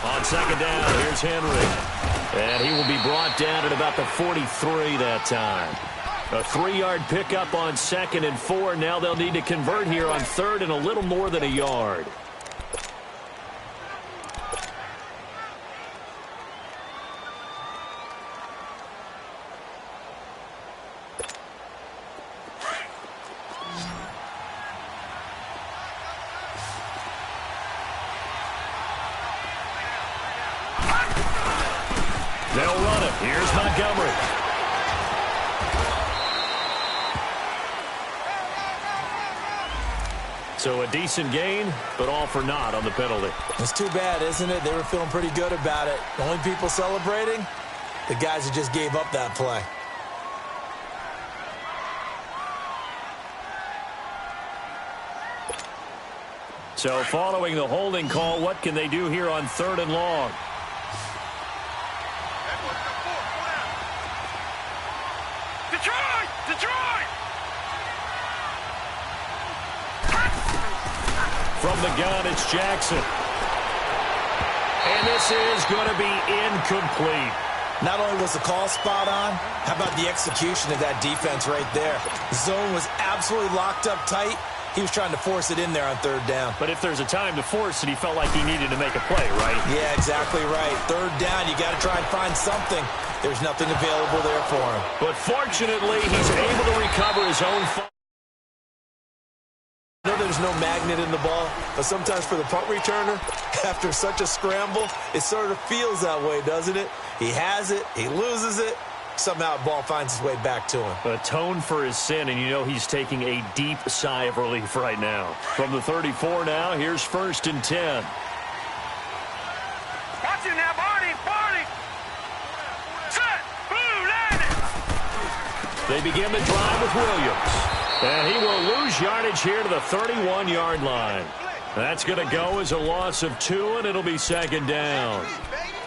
On second down, here's Henry. And he will be brought down at about the 43 that time. A 3-yard pickup on 2nd and 4. Now they'll need to convert here on 3rd and a little more than a yard. They'll run it. Here's Montgomery. So a decent gain, but all for naught on the penalty. It's too bad, isn't it? They were feeling pretty good about it. The only people celebrating, the guys who just gave up that play. So following the holding call, what can they do here on 3rd and long? From the gun, it's Jackson. And this is going to be incomplete. Not only was the call spot on, how about the execution of that defense right there? The zone was absolutely locked up tight. He was trying to force it in there on 3rd down. But if there's a time to force it, he felt like he needed to make a play, right? Yeah, exactly right. 3rd down, you got to try and find something. There's nothing available there for him. But fortunately, he's able to recover his own. I know there's no magnet in the ball, but sometimes for the punt returner, after such a scramble, it sort of feels that way, doesn't it? He has it, he loses it, somehow the ball finds its way back to him. Atone for his sin, and you know he's taking a deep sigh of relief right now. From the 34 now, here's 1st and 10. Watch it now, Barney, Barney. Set, boom, landed. They begin the drive with Williams. And he will lose yardage here to the 31-yard line. That's going to go as a loss of 2, and it'll be 2nd down.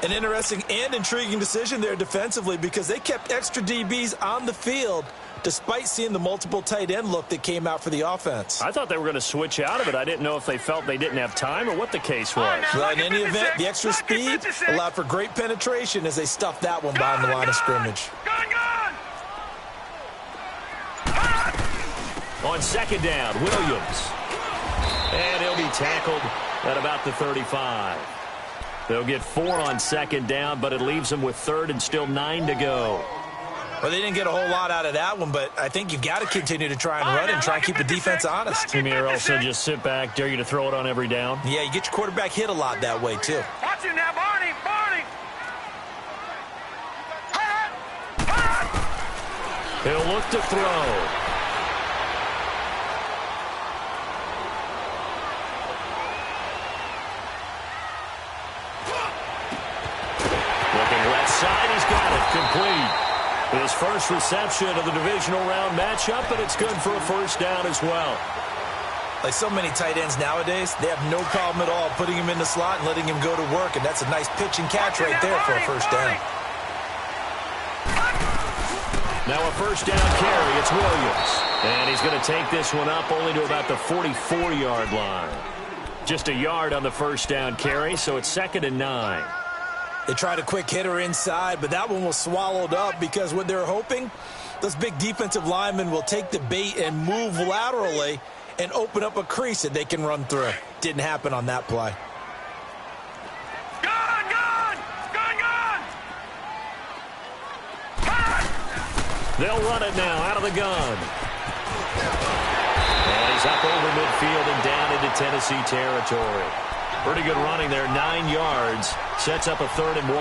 An interesting and intriguing decision there defensively because they kept extra DBs on the field despite seeing the multiple tight end look that came out for the offense. I thought they were going to switch out of it. I didn't know if they felt they didn't have time or what the case was. Well, in any event, the extra speed allowed for great penetration as they stuffed that one behind the line of scrimmage. On 2nd down, Williams. And he'll be tackled at about the 35. They'll get 4 on 2nd down, but it leaves them with 3rd and still 9 to go. Well, they didn't get a whole lot out of that one, but I think you've got to continue to try and run and try and keep the defense honest. You mean or else they'll just sit back, dare you to throw it on every down? Yeah, you get your quarterback hit a lot that way, too. Watch it now, Barney, Barney. He'll look to throw. Side, he's got it complete. His first reception of the divisional round matchup, and it's good for a 1st down as well. Like so many tight ends nowadays, they have no problem at all putting him in the slot and letting him go to work, and that's a nice pitch and catch right there for a 1st down. Now a 1st down carry, it's Williams. And he's going to take this one up only to about the 44-yard line. Just a yard on the 1st down carry, so it's 2nd and 9. They tried a quick hitter inside, but that one was swallowed up because what they're hoping, those big defensive linemen will take the bait and move laterally and open up a crease that they can run through. Didn't happen on that play. They'll run it now out of the gun. And he's up over midfield and down into Tennessee territory. Pretty good running there, 9 yards. Sets up a 3rd and 1.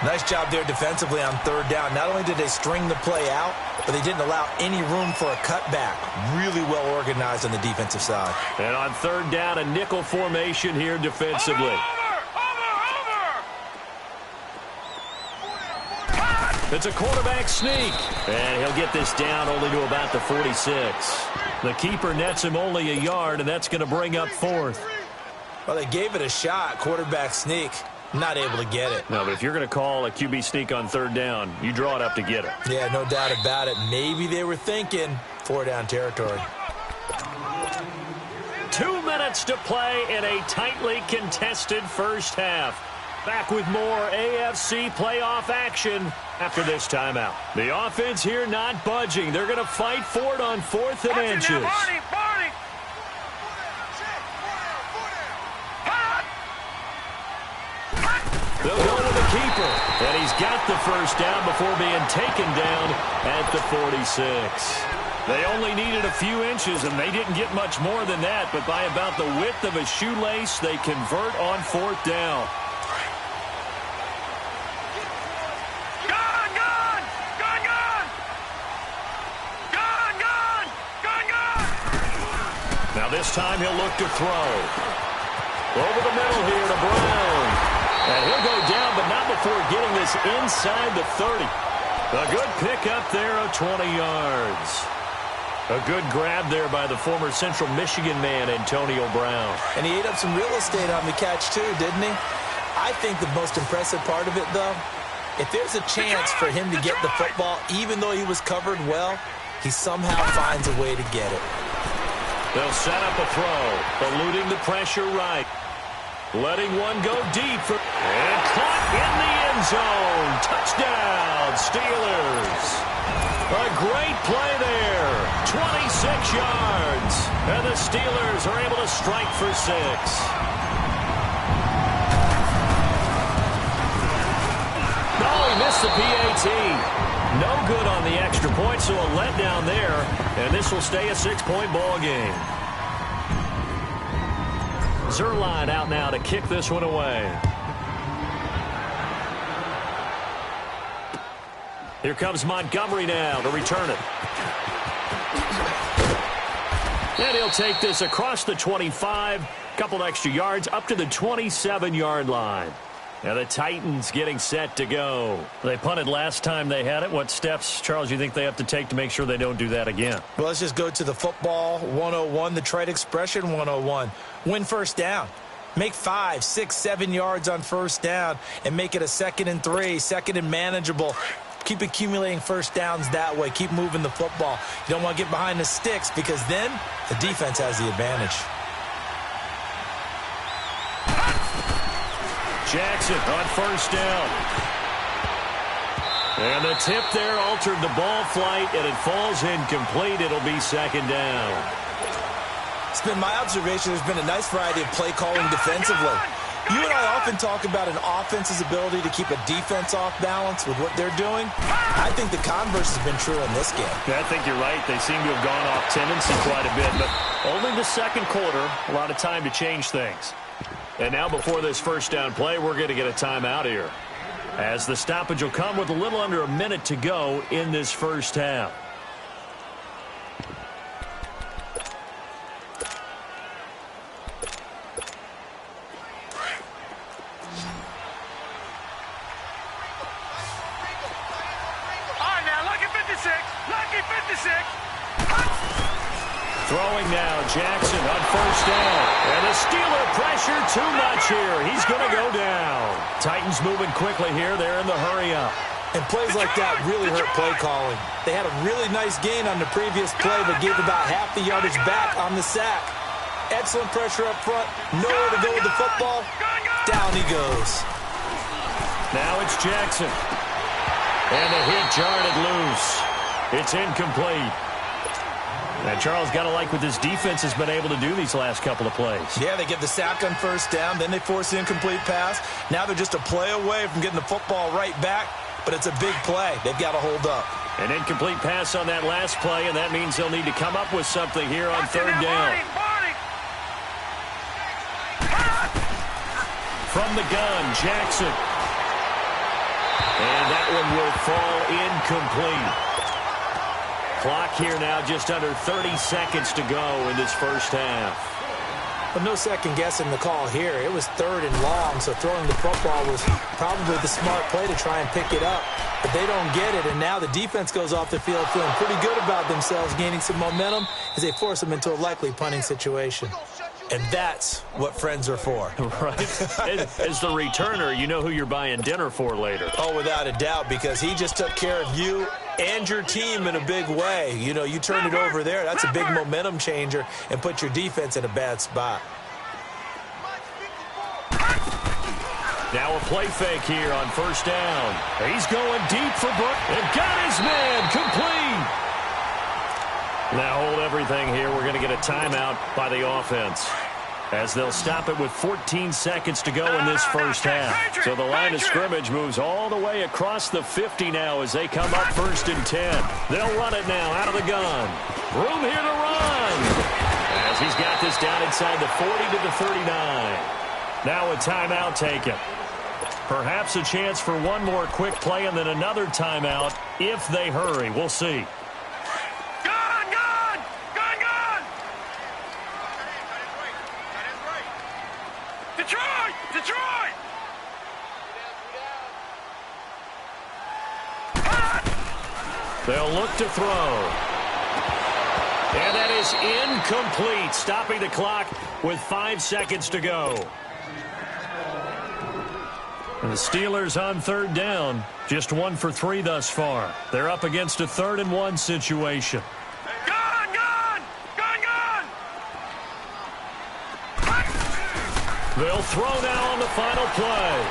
Nice job there defensively on 3rd down. Not only did they string the play out, but they didn't allow any room for a cutback. Really well organized on the defensive side. And on 3rd down, a nickel formation here defensively. It's a quarterback sneak. And he'll get this down only to about the 46. The keeper nets him only a yard, and that's going to bring up 4th. Well, they gave it a shot, quarterback sneak. Not able to get it. No, but if you're going to call a QB sneak on 3rd down, you draw it up to get it. Yeah, no doubt about it. Maybe they were thinking 4 down territory. 2 minutes to play in a tightly contested first half. Back with more AFC playoff action after this timeout. The offense here not budging. They're going to fight for it on 4th and inches. They'll go with the keeper, and he's got the first down before being taken down at the 46. They only needed a few inches, and they didn't get much more than that, but by about the width of a shoelace, they convert on 4th down. Now this time he'll look to throw. Over the middle here to Brown. And he'll go down, but not before getting this inside the 30. A good pickup there of 20 yards. A good grab there by the former Central Michigan man, Antonio Brown. And he ate up some real estate on the catch, too, didn't he? I think the most impressive part of it, though, if there's a chance for him to get the football, even though he was covered well, he somehow finds a way to get it. They'll set up a throw, eluding the pressure right. Letting one go deep. And caught in the end zone. Touchdown, Steelers. A great play there. 26 yards. And the Steelers are able to strike for 6. No, he missed the PAT. No good on the extra point, so a letdown there. And this will stay a 6-point ball game. Zerline out now to kick this one away. Here comes Montgomery now to return it. And he'll take this across the 25, couple extra yards up to the 27-yard line. Now the Titans getting set to go. They punted last time they had it. What steps, Charles, you think they have to take to make sure they don't do that again? Well, let's just go to the football 101, the trade expression 101. Win first down. Make 5, 6, 7 yards on first down and make it a 2nd and 3, 2nd and manageable. Keep accumulating first downs that way. Keep moving the football. You don't want to get behind the sticks because then the defense has the advantage. Jackson on first down. And the tip there altered the ball flight, and it falls incomplete. It'll be 2nd down. It's been my observation there's been a nice variety of play calling defensively. You and I often talk about an offense's ability to keep a defense off balance with what they're doing. I think the converse has been true in this game. Yeah, I think you're right. They seem to have gone off tendency quite a bit, but only the second quarter, a lot of time to change things. And now before this first down play, we're going to get a timeout here, as the stoppage will come with a little under a minute to go in this first half. Throwing now, Jackson on first down. And the Steeler pressure too much here. He's going to go down. Titans moving quickly here. They're in the hurry-up. And plays like that really hurt play calling. They had a really nice gain on the previous play, but gave about half the yardage back on the sack. Excellent pressure up front. Nowhere to go with the football. Down he goes. Now it's Jackson. And the hit jarred it loose. It's incomplete. And Charles, got to like what this defense has been able to do these last couple of plays. Yeah, they get the sack on first down, then they force the incomplete pass. Now they're just a play away from getting the football right back, but it's a big play. They've got to hold up. An incomplete pass on that last play, and that means they'll need to come up with something here on 3rd down. From the gun, Jackson. And that one will fall incomplete. Clock here now just under 30 seconds to go in this first half. But no second guessing the call here. It was 3rd and long, so throwing the football was probably the smart play to try and pick it up. But they don't get it, and now the defense goes off the field feeling pretty good about themselves, gaining some momentum as they force them into a likely punting situation. And that's what friends are for. Right. As the returner, you know who you're buying dinner for later. Oh, without a doubt, because he just took care of you And your team in a big way. You know, you turn it over there, that's a big momentum changer and put your defense in a bad spot. Now a play fake here on first down. He's going deep for Brook and got his man complete. Now hold everything here. We're going to get a timeout by the offense, as they'll stop it with 14 seconds to go in this first half. So the line of scrimmage moves all the way across the 50 now as they come up 1st and 10. They'll run it now out of the gun. Room here to run, as he's got this down inside the 40 to the 39. Now a timeout taken. Perhaps a chance for one more quick play and then another timeout if they hurry. We'll see. Detroit! They'll look to throw. And that is incomplete, stopping the clock with 5 seconds to go. And the Steelers on 3rd down, just 1 for 3 thus far. They're up against a 3rd and 1 situation. They'll throw now on the final play.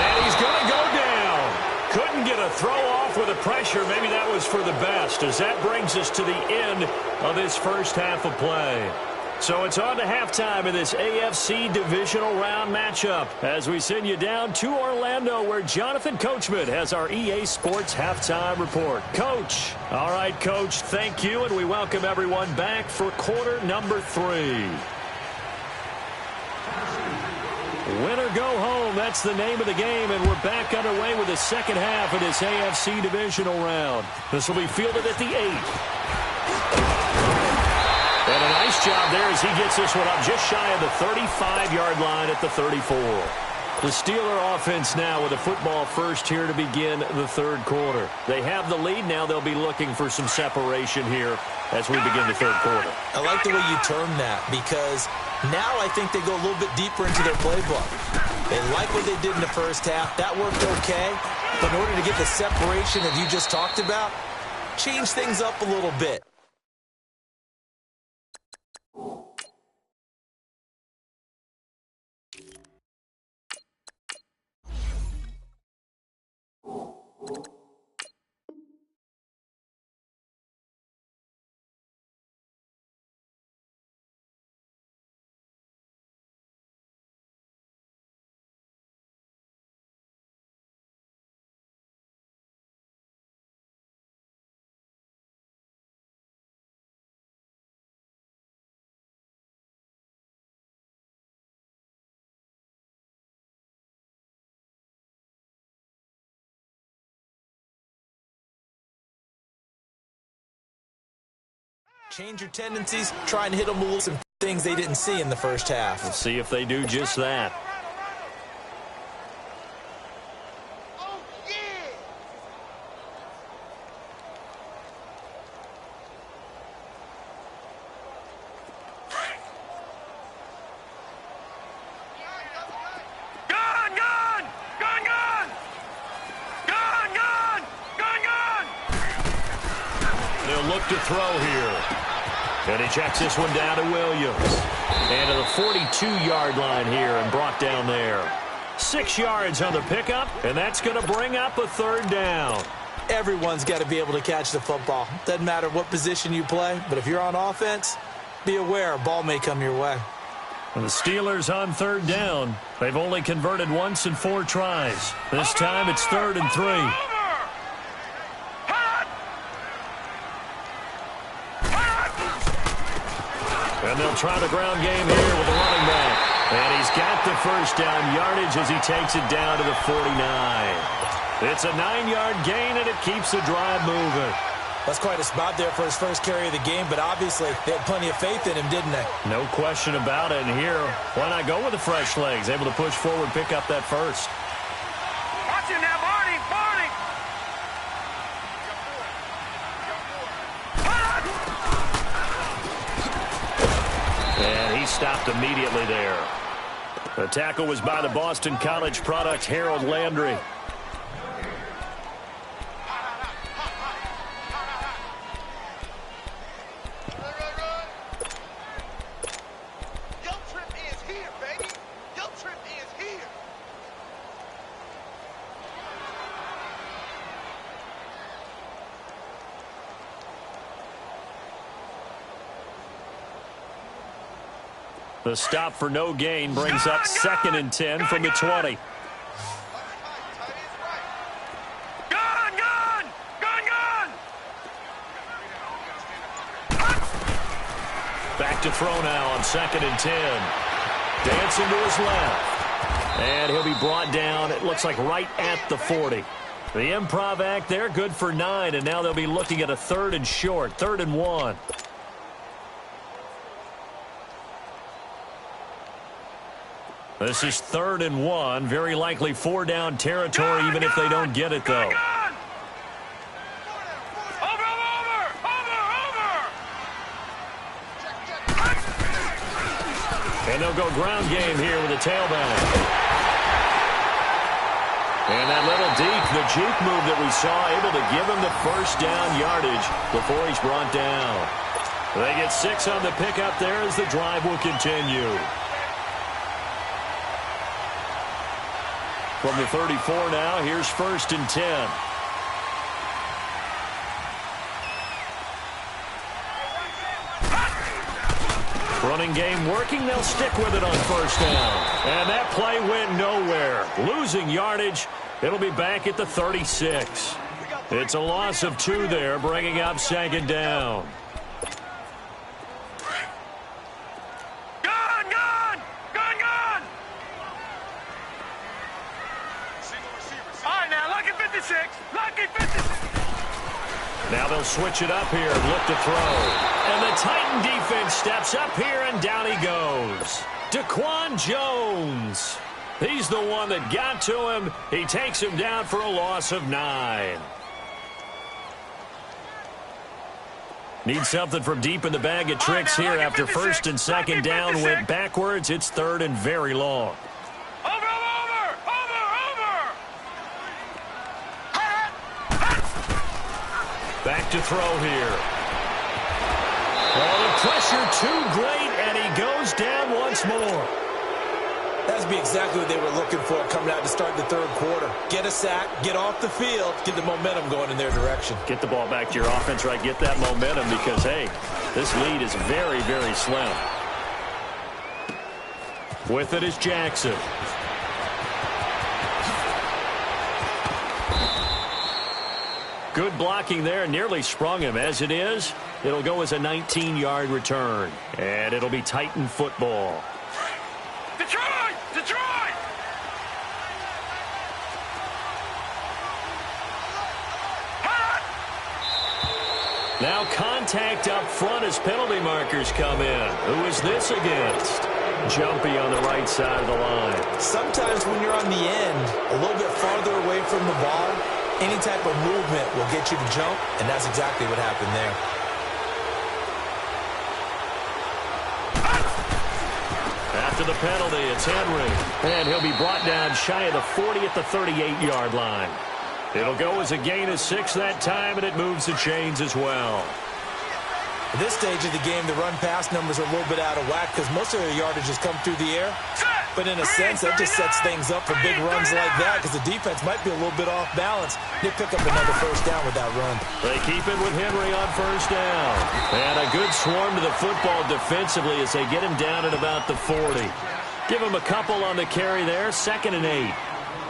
And he's going to go down. Couldn't get a throw off with the pressure. Maybe that was for the best, as that brings us to the end of this first half of play. So it's on to halftime in this AFC divisional round matchup as we send you down to Orlando, where Jonathan Coachman has our EA Sports halftime report. Coach. All right, Coach, thank you, and we welcome everyone back for quarter number 3. Win or go home, that's the name of the game, and we're back underway with the second half of this AFC divisional round. This will be fielded at the 8. And a nice job there as he gets this one up just shy of the 35-yard line at the 34. The Steeler offense now with a football first here to begin the 3rd quarter. They have the lead. Now they'll be looking for some separation here as we begin the 3rd quarter. I like the way you term that, because now I think they go a little bit deeper into their playbook. They like what they did in the first half. That worked okay. But in order to get the separation that you just talked about, change things up a little bit. Change your tendencies, try and hit them with some things they didn't see in the first half. We'll see if they do just that. Look to throw here. And he checks this one down to Williams. And to the 42-yard line here and brought down there. 6 yards on the pickup, and that's going to bring up a 3rd down. Everyone's got to be able to catch the football. Doesn't matter what position you play, but if you're on offense, be aware a ball may come your way. And the Steelers on 3rd down. They've only converted once in 4 tries. This time it's 3rd and 3. And they'll try the ground game here with the running back. And he's got the first down yardage as he takes it down to the 49. It's a 9-yard gain, and it keeps the drive moving. That's quite a spot there for his first carry of the game, but obviously they had plenty of faith in him, didn't they? No question about it. And here, why not go with the fresh legs? Able to push forward, pick up that first. Watch him now, Barney! And he stopped immediately there. The tackle was by the Boston College product, Harold Landry. The stop for no gain brings up 2nd and 10 from the 20. Back to throw now on 2nd and 10. Dancing to his left. And he'll be brought down, it looks like right at the 40. The improv act there, good for 9, and now they'll be looking at a 3rd and short, 3rd and 1. This is 3rd and 1, very likely 4-down territory, even if they don't get it, though. And they'll go ground game here with a tailback. And that little deep, the juke move that we saw, able to give him the 1st down yardage before he's brought down. They get 6 on the pickup there as the drive will continue. From the 34 now, here's 1st and 10. Running game working, they'll stick with it on 1st down. And that play went nowhere. Losing yardage, it'll be back at the 36. It's a loss of 2 there, bringing up 2nd down. Now they'll switch it up here and look to throw. And the Titan defense steps up here, and down he goes. Daquan Jones. He's the one that got to him. He takes him down for a loss of 9. Need something from deep in the bag of tricks here after 1st and 2nd down went backwards. It's 3rd and very long. Back to throw here. Oh, the pressure too great, and he goes down once more. That's be exactly what they were looking for coming out to start the 3rd quarter. Get a sack, get off the field, get the momentum going in their direction. Get the ball back to your offense, right? Get that momentum because, hey, this lead is very, very slim. With it is Jackson. Good blocking there, nearly sprung him. As it is, it'll go as a 19-yard return. And it'll be Titan football. Detroit! Detroit! Now contact up front as penalty markers come in. Who is this against? Jumpy on the right side of the line. Sometimes when you're on the end, a little bit farther away from the ball, any type of movement will get you to jump, and that's exactly what happened there. After the penalty, it's Henry. And he'll be brought down shy of the 40 at the 38-yard line. It'll go as a gain of 6 that time, and it moves the chains as well. At this stage of the game, the run-pass numbers are a little bit out of whack because most of their yardage has come through the air. But in a sense, that just sets things up for big runs like that because the defense might be a little bit off balance. They pick up another 1st down with that run. They keep it with Henry on 1st down. And a good swarm to the football defensively as they get him down at about the 40. Give him a couple on the carry there, 2nd and 8.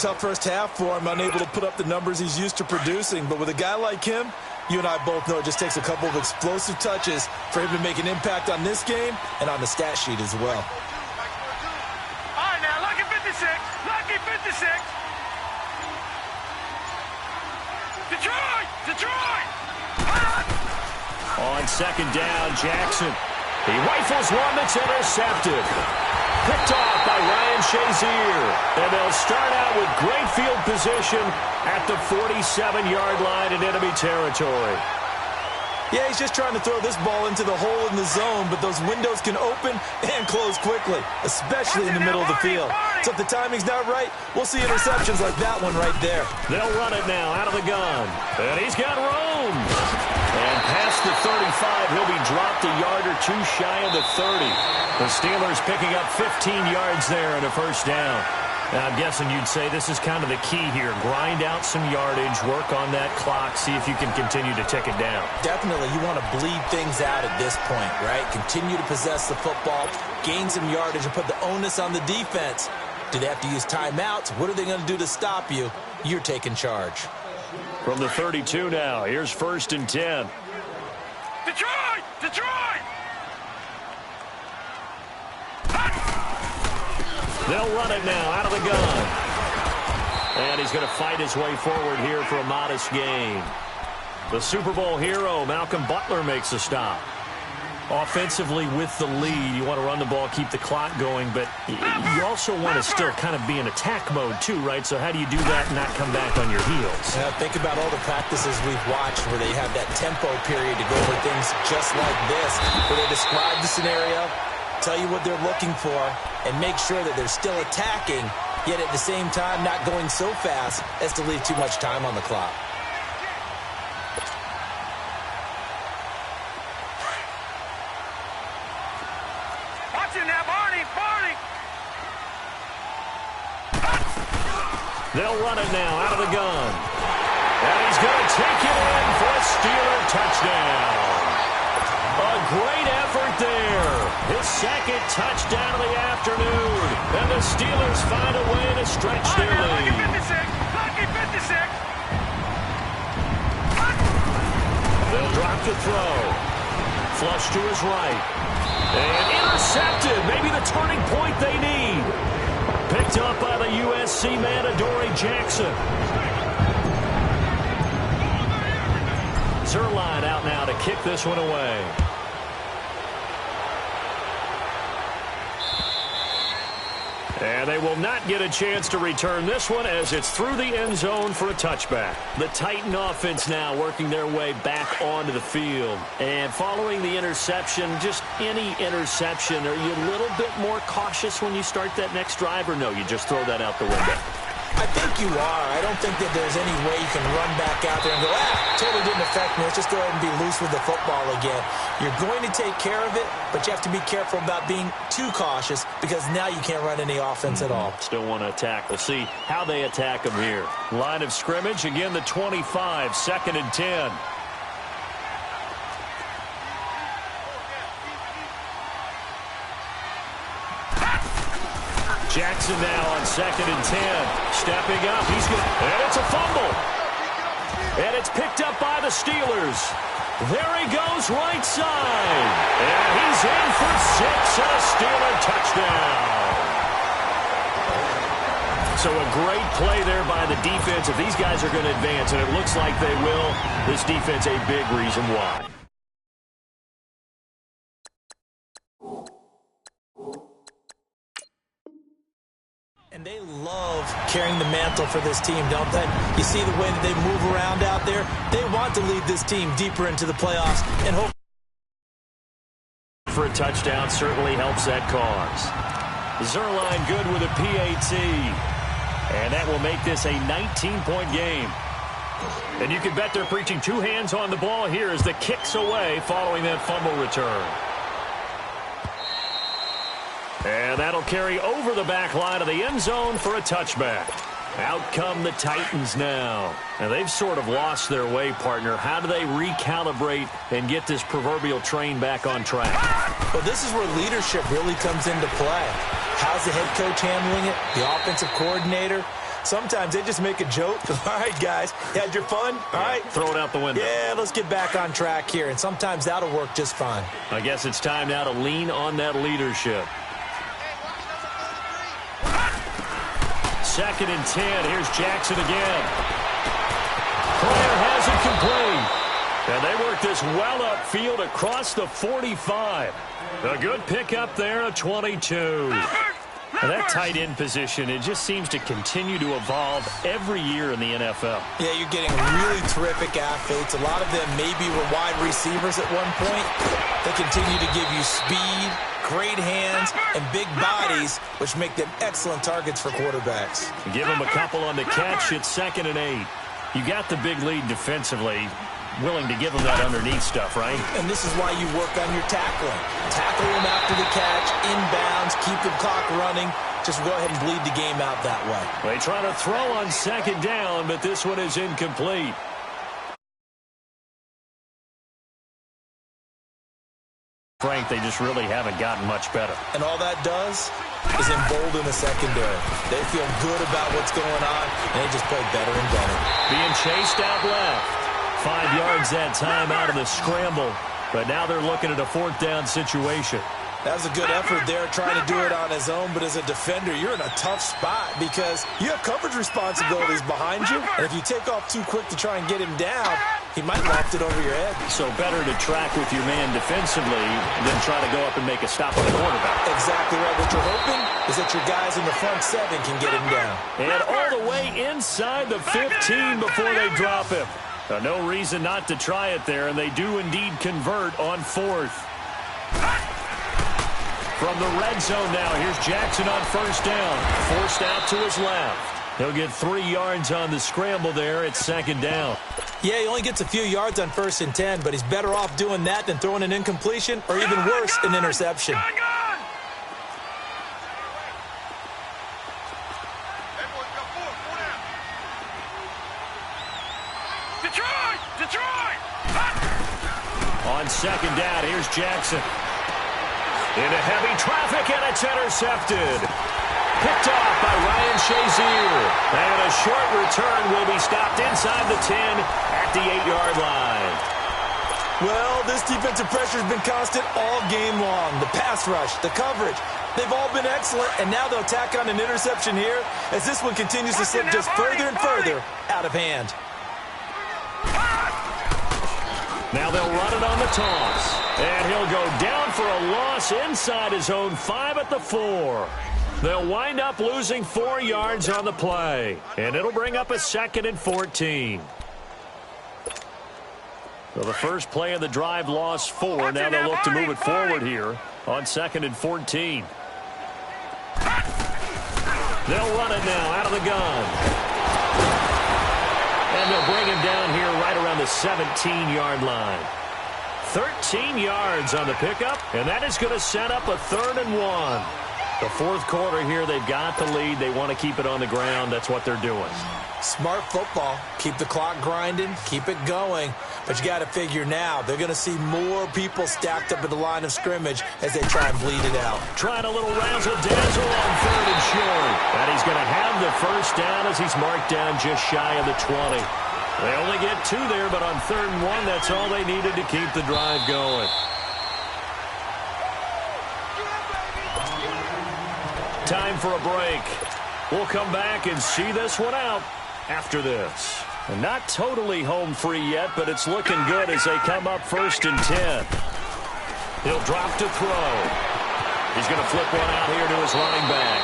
Tough first half for him, unable to put up the numbers he's used to producing. But with a guy like him, you and I both know it just takes a couple of explosive touches for him to make an impact on this game and on the stat sheet as well. All right, now, lucky 56. Lucky 56. Detroit! Detroit! On 2nd down, Jackson. He rifles one that's intercepted. Picked off by Ryan Shazier. And they'll start out with great field position at the 47-yard line in enemy territory. Yeah, he's just trying to throw this ball into the hole in the zone, but those windows can open and close quickly, especially in the middle of the field. So if the timing's not right, we'll see interceptions like that one right there. They'll run it now out of the gun. And he's got room. And past the 35, he'll be dropped a yard or 2 shy of the 30. The Steelers picking up 15 yards there and a 1st down. Now, I'm guessing you'd say this is kind of the key here. Grind out some yardage, work on that clock, see if you can continue to tick it down. Definitely, you want to bleed things out at this point, right? Continue to possess the football, gain some yardage, and put the onus on the defense. Do they have to use timeouts? What are they going to do to stop you? You're taking charge. From the 32 now, here's 1st and 10. Detroit! Detroit! They'll run it now out of the gun. And he's going to fight his way forward here for a modest gain. The Super Bowl hero, Malcolm Butler, makes a stop. Offensively with the lead, you want to run the ball, keep the clock going, but you also want to still kind of be in attack mode too, right? So how do you do that and not come back on your heels? Yeah, think about all the practices we've watched where they have that tempo period to go over things just like this, where they describe the scenario, tell you what they're looking for, and make sure that they're still attacking, yet at the same time not going so fast as to leave too much time on the clock. They'll run it now out of the gun. And he's going to take it in for a Steeler touchdown. A great effort there. His 2nd touchdown of the afternoon. And the Steelers find a way to stretch their lead. Lucky 56. They'll drop to throw. Flush to his right. And intercepted. Maybe the turning point they need. Picked up by the USC man, Adoree Jackson. Zerline out now to kick this one away. And they will not get a chance to return this one as it's through the end zone for a touchback. The Titan offense now working their way back onto the field. And following the interception, just any interception, are you a little bit more cautious when you start that next drive, or no, you just throw that out the window? I think you are. I don't think that there's any way you can run back out there and go, totally didn't affect me. Let's just go ahead and be loose with the football again. You're going to take care of it, but you have to be careful about being too cautious because now you can't run any offense at all. Still want to attack. We'll see how they attack them here. Line of scrimmage, again the 25, 2nd and 10. Jackson now on 2nd and 10. Stepping up. And it's a fumble. And it's picked up by the Steelers. There he goes right side. And he's in for 6 and a Steeler touchdown. So a great play there by the defense. If these guys are going to advance, and it looks like they will, this defense a big reason why. And they love carrying the mantle for this team, don't they? You see the way that they move around out there? They want to lead this team deeper into the playoffs and hope for a touchdown certainly helps that cause. Zerline good with a PAT. And that will make this a 19-point game. And you can bet they're preaching 2 hands on the ball here as the kick's away following that fumble return. And that'll carry over the back line of the end zone for a touchback. Out come the Titans now. Now, they've sort of lost their way, partner. How do they recalibrate and get this proverbial train back on track? Well, this is where leadership really comes into play. How's the head coach handling it? The offensive coordinator? Sometimes they just make a joke. All right, guys, you had your fun? All right. Throw it out the window. Yeah, let's get back on track here. And sometimes that'll work just fine. I guess it's time now to lean on that leadership. 2nd and 10. Here's Jackson again. Player has it complete. And they work this well upfield across the 45. A good pickup there, a 22. And that tight end position, it just seems to continue to evolve every year in the NFL. Yeah, you're getting really terrific athletes. A lot of them maybe were wide receivers at one point. They continue to give you speed, great hands, and big bodies, which make them excellent targets for quarterbacks. Give them a couple on the catch. It's 2nd and 8. You got the big lead defensively. Willing to give them that underneath stuff, right? And this is why you work on your tackling. Tackle them after the catch, inbounds, keep the clock running. Just go ahead and bleed the game out that way. They try to throw on second down, but this one is incomplete. Frank, they just really haven't gotten much better. And all that does is embolden the secondary. They feel good about what's going on, and they just play better and better. Being chased out left. 5 yards that time out of the scramble, but now they're looking at a fourth down situation. That was a good effort there, trying to do it on his own, but as a defender, you're in a tough spot because you have coverage responsibilities behind you, and if you take off too quick to try and get him down, he might loft it over your head. So better to track with your man defensively than try to go up and make a stop on the quarterback. Exactly right. What you're hoping is that your guys in the front 7 can get him down. And all the way inside the 15 before they drop him. No reason not to try it there, and they do indeed convert on fourth. From the red zone now, here's Jackson on first down. Forced out to his left. He'll get 3 yards on the scramble there. It's second down. Yeah, he only gets a few yards on 1st and 10, but he's better off doing that than throwing an incompletion or even worse, an interception. Detroit! On second down, here's Jackson. Into heavy traffic, and it's intercepted. Picked off by Ryan Shazier. And a short return will be stopped inside the 10 at the 8-yard line. Well, this defensive pressure has been constant all game long. The pass rush, the coverage, they've all been excellent, and now they'll tack on an interception here as this one continues to slip just further and further out of hand. Now they'll run it on the toss. And he'll go down for a loss inside his own 5 at the 4. They'll wind up losing 4 yards on the play. And it'll bring up a 2nd and 14. So the first play of the drive lost 4. Now they'll look to move it forward here on 2nd and 14. They'll run it now out of the gun. And they'll bring him down here right around the 17-yard line. 13 yards on the pickup, and that is going to set up a 3rd and 1. The fourth quarter here, they've got the lead. They want to keep it on the ground. That's what they're doing. Smart football. Keep the clock grinding. Keep it going. But you got to figure now, they're going to see more people stacked up at the line of scrimmage as they try and bleed it out. Trying a little razzle-dazzle on 3rd and short. And he's going to have the first down as he's marked down just shy of the 20. They only get 2 there, but on 3rd and 1, that's all they needed to keep the drive going. Time for a break. We'll come back and see this one out after this. And not totally home free yet, but it's looking good as they come up 1st and 10. He'll drop to throw. He's going to flip one out here to his running back.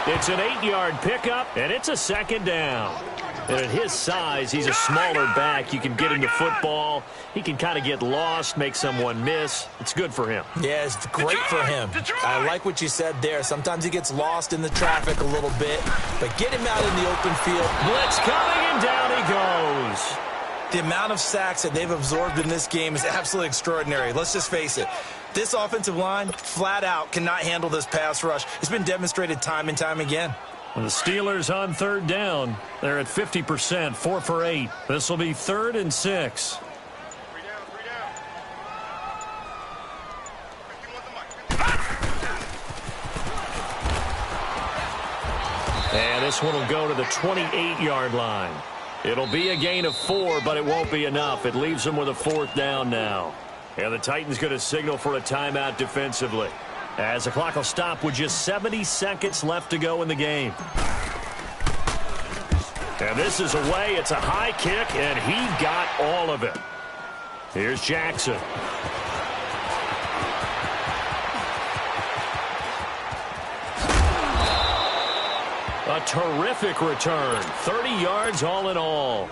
It's an 8-yard pickup, and it's a 2nd down. And at his size, he's a smaller back. You can get him the football. He can kind of get lost, make someone miss. It's good for him. Yeah, it's great for him. I like what you said there. Sometimes he gets lost in the traffic a little bit, but get him out in the open field. Blitz coming, and down he goes. The amount of sacks that they've absorbed in this game is absolutely extraordinary. Let's just face it. This offensive line, flat out, cannot handle this pass rush. It's been demonstrated time and time again. The Steelers on 3rd down. They're at 50%, 4 for 8. This will be 3rd and 6. And this one will go to the 28-yard line. It'll be a gain of 4, but it won't be enough. It leaves them with a 4th down now. And the Titans going to signal for a timeout defensively, as the clock will stop with just 70 seconds left to go in the game. And this is away. It's a high kick, and he got all of it. Here's Jackson. A terrific return. 30 yards all in all.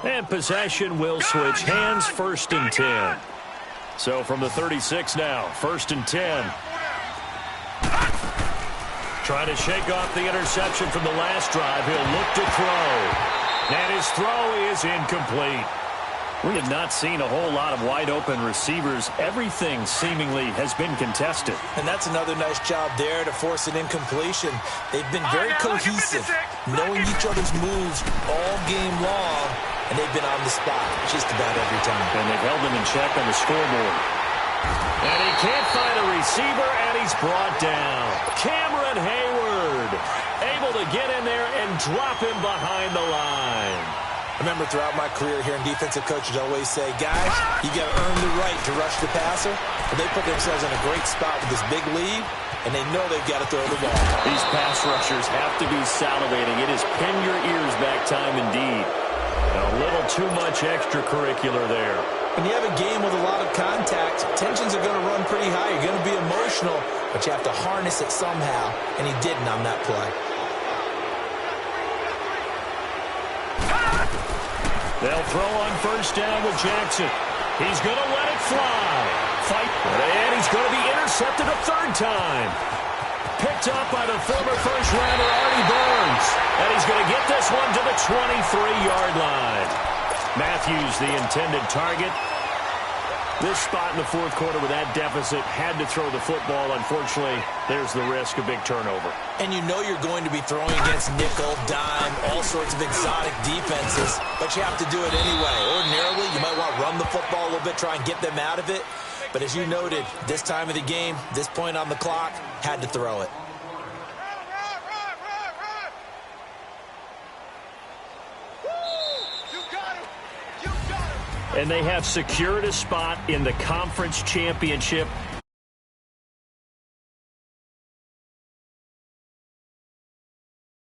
And possession will switch hands, 1st and 10. So from the 36 now, 1st and 10. Trying to shake off the interception from the last drive. He'll look to throw. And his throw is incomplete. We have not seen a whole lot of wide-open receivers. Everything seemingly has been contested. And that's another nice job there to force an incompletion. They've been very cohesive, knowing each other's moves all game long, and they've been on the spot just about every time. And they've held them in check on the scoreboard. And he can't find a receiver, and he's brought down. Cameron Hayward able to get in there and drop him behind the line. I remember throughout my career hearing defensive coaches always say, guys, you got to earn the right to rush the passer. But they put themselves in a great spot with this big lead, and they know they've got to throw the ball. These pass rushers have to be salivating. It is pin your ears back time indeed. And a little too much extracurricular there. When you have a game with a lot of contact, tensions are going to run pretty high. You're going to be emotional, but you have to harness it somehow, and he didn't on that play. They'll throw on first down with Jackson. He's going to let it fly. Fight. And he's going to be intercepted a third time. Picked up by the former first-rounder Artie Burns. And he's going to get this one to the 23-yard line. Matthews, the intended target. This spot in the fourth quarter with that deficit, had to throw the football. Unfortunately, there's the risk of big turnover. And you know you're going to be throwing against nickel, dime, all sorts of exotic defenses, but you have to do it anyway. Ordinarily, you might want to run the football a little bit, try and get them out of it. But as you noted, this time of the game, this point on the clock, had to throw it. And they have secured a spot in the conference championship